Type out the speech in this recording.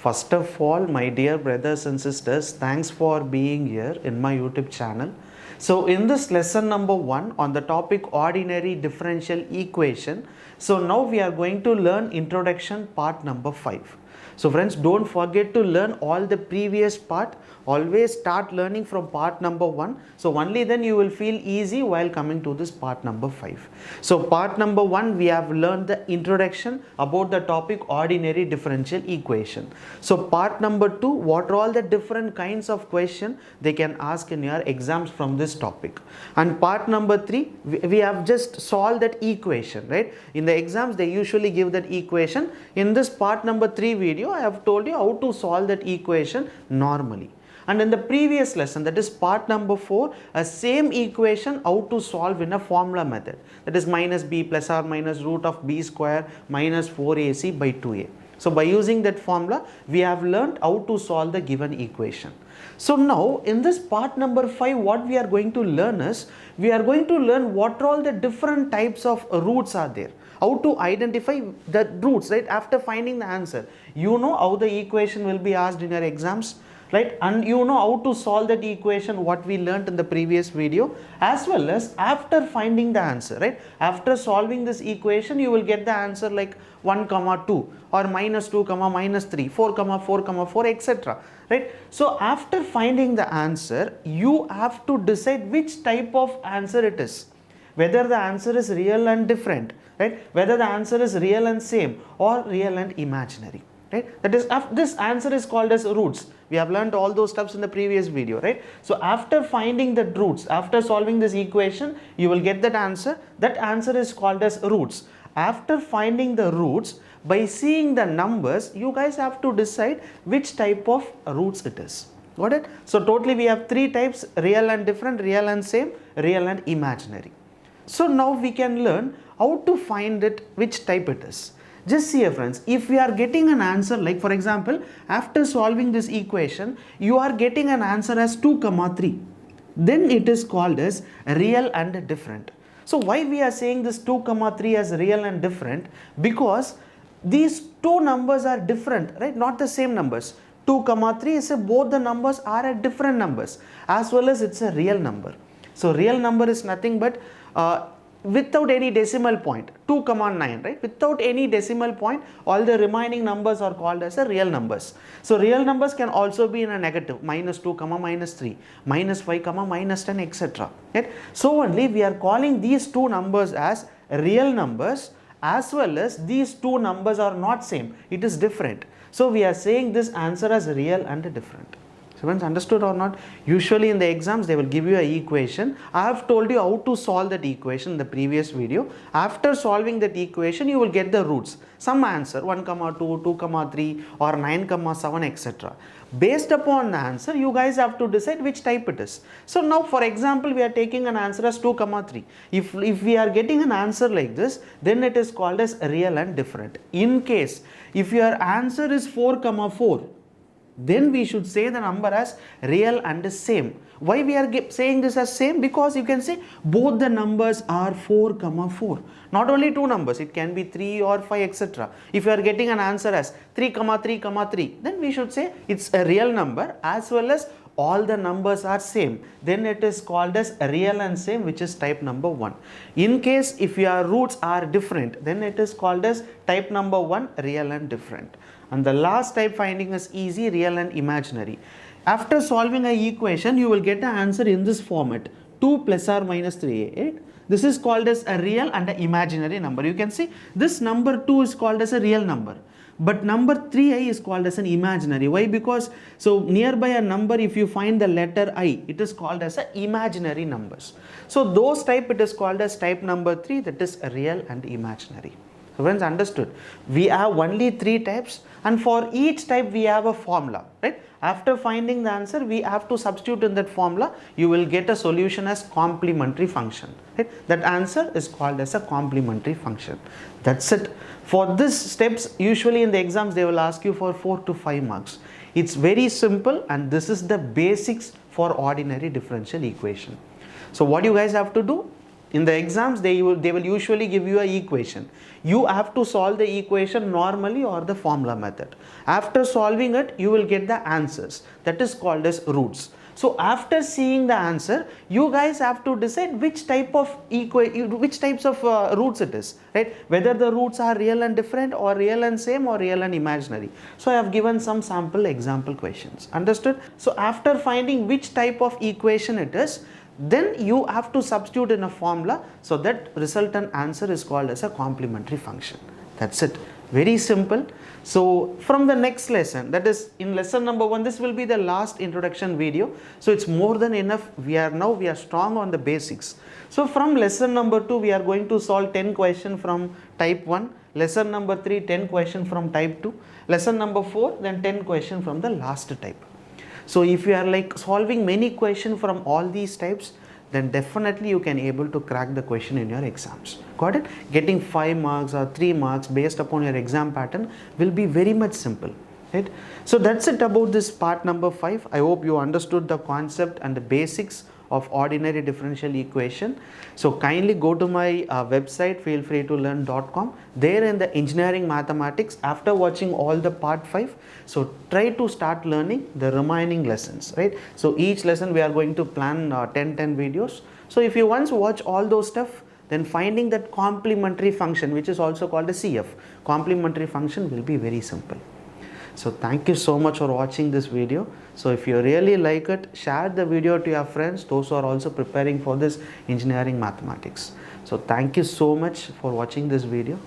First of all, my dear brothers and sisters, thanks for being here in my YouTube channel. So in this lesson number 1 on the topic ordinary differential equation, so now we are going to learn introduction part number 5. So friends, don't forget to learn all the previous part. Always start learning from part number 1. So only then you will feel easy while coming to this part number 5. So part number 1, we have learned the introduction about the topic ordinary differential equation. So part number 2, what are all the different kinds of question they can ask in your exams from this topic. And part number 3, we have just solved that equation, right? In the exams, they usually give that equation. In this part number 3 video, I have told you how to solve that equation normally. And in the previous lesson, that is part number 4, a same equation how to solve in a formula method. That is minus b plus or minus root of b square minus 4ac by 2a. So by using that formula, we have learned how to solve the given equation. So now in this part number 5, what we are going to learn is, we are going to learn what are all the different types of roots are there. How to identify the roots, right? After finding the answer, you know how the equation will be asked in your exams, right? And you know how to solve that equation, what we learnt in the previous video, as well as after finding the answer, right? After solving this equation, you will get the answer like 1, 2 or minus 2, minus 3, 4, 4, 4, etc. Right? So after finding the answer, you have to decide which type of answer it is. Whether the answer is real and different, right? Whether the answer is real and same or real and imaginary. Right? That is, this answer is called as roots. We have learned all those steps in the previous video, right? So after finding the roots, after solving this equation, you will get that answer. That answer is called as roots. After finding the roots, by seeing the numbers, you guys have to decide which type of roots it is. Got it? So totally we have 3 types: real and different, real and same, real and imaginary. So now we can learn how to find it, which type it is. Just see here friends, if we are getting an answer like, for example, after solving this equation, you are getting an answer as 2, 3, then it is called as real and different. So why we are saying this 2, 3 as real and different? Because these two numbers are different, right? Not the same numbers. 2, 3 is both the numbers are at different numbers, as well as it's a real number. So real number is nothing but without any decimal point, 2, 9, right? Without any decimal point, all the remaining numbers are called as a real numbers. So real numbers can also be in a negative, minus 2, minus 3, minus 5, minus 10, etc. Right? So only we are calling these two numbers as real numbers, as well as these two numbers are not same, it is different. So we are saying this answer as real and different. So friends, understood or not? Usually in the exams, they will give you an equation. I have told you how to solve that equation in the previous video. After solving that equation, you will get the roots. Some answer, 1, 2, 2, 3 or 9, 7, etc. Based upon the answer, you guys have to decide which type it is. So now for example, we are taking an answer as 2, 3. If we are getting an answer like this, then it is called as real and different. In case, if your answer is 4, 4, then we should say the number as real and same. Why we are saying this as same? Because you can say both the numbers are 4, 4. Not only two numbers, it can be 3 or 5, etc. If you are getting an answer as 3, 3, 3, then we should say it's a real number, as well as all the numbers are same. Then it is called as real and same, which is type number 1. In case if your roots are different, then it is called as type number 1, real and different. And the last type finding is easy, real and imaginary. After solving an equation, you will get an answer in this format, 2 plus or minus 3, 8. This is called as a real and an imaginary number. You can see this number 2 is called as a real number, but number 3i is called as an imaginary. Why? Because so nearby a number, if you find the letter I, it is called as a imaginary numbers. So those type, it is called as type number 3, that is real and imaginary. So friends, understood? We have only 3 types, and for each type we have a formula, right? After finding the answer, we have to substitute in that formula. You will get a solution as complementary function, right? That answer is called as a complementary function. That's it. For these steps, usually in the exams, they will ask you for 4 to 5 marks. It's very simple, and this is the basics for ordinary differential equation. So what you guys have to do? In the exams, they will usually give you a equation. You have to solve the equation normally or the formula method. After solving it, you will get the answers. That is called as roots. So after seeing the answer, you guys have to decide which type of which types of roots it is, right? Whether the roots are real and different, or real and same, or real and imaginary. So I have given some sample example questions. Understood? So after finding which type of equation it is, then you have to substitute in a formula, so that resultant answer is called as a complementary function. That's it. Very simple. So from the next lesson, that is in lesson number 1, this will be the last introduction video. So it's more than enough. We are strong on the basics. So from lesson number 2, we are going to solve 10 questions from type 1. Lesson number 3, 10 questions from type 2. Lesson number 4, then 10 questions from the last type. So if you are like solving many questions from all these types, then definitely you can able to crack the question in your exams. Got it? Getting 5 marks or 3 marks based upon your exam pattern will be very much simple, right? So that's it about this part number 5. I hope you understood the concept and the basics of ordinary differential equation. So kindly go to my website feelfreetolearn.com. There in the engineering mathematics, after watching all the part 5, so try to start learning the remaining lessons, right? So each lesson we are going to plan 10 videos. So if you once watch all those stuff, then finding that complementary function, which is also called a CF, complementary function, will be very simple. So thank you so much for watching this video. So if you really like it, share the video to your friends, those who are also preparing for this engineering mathematics. So thank you so much for watching this video.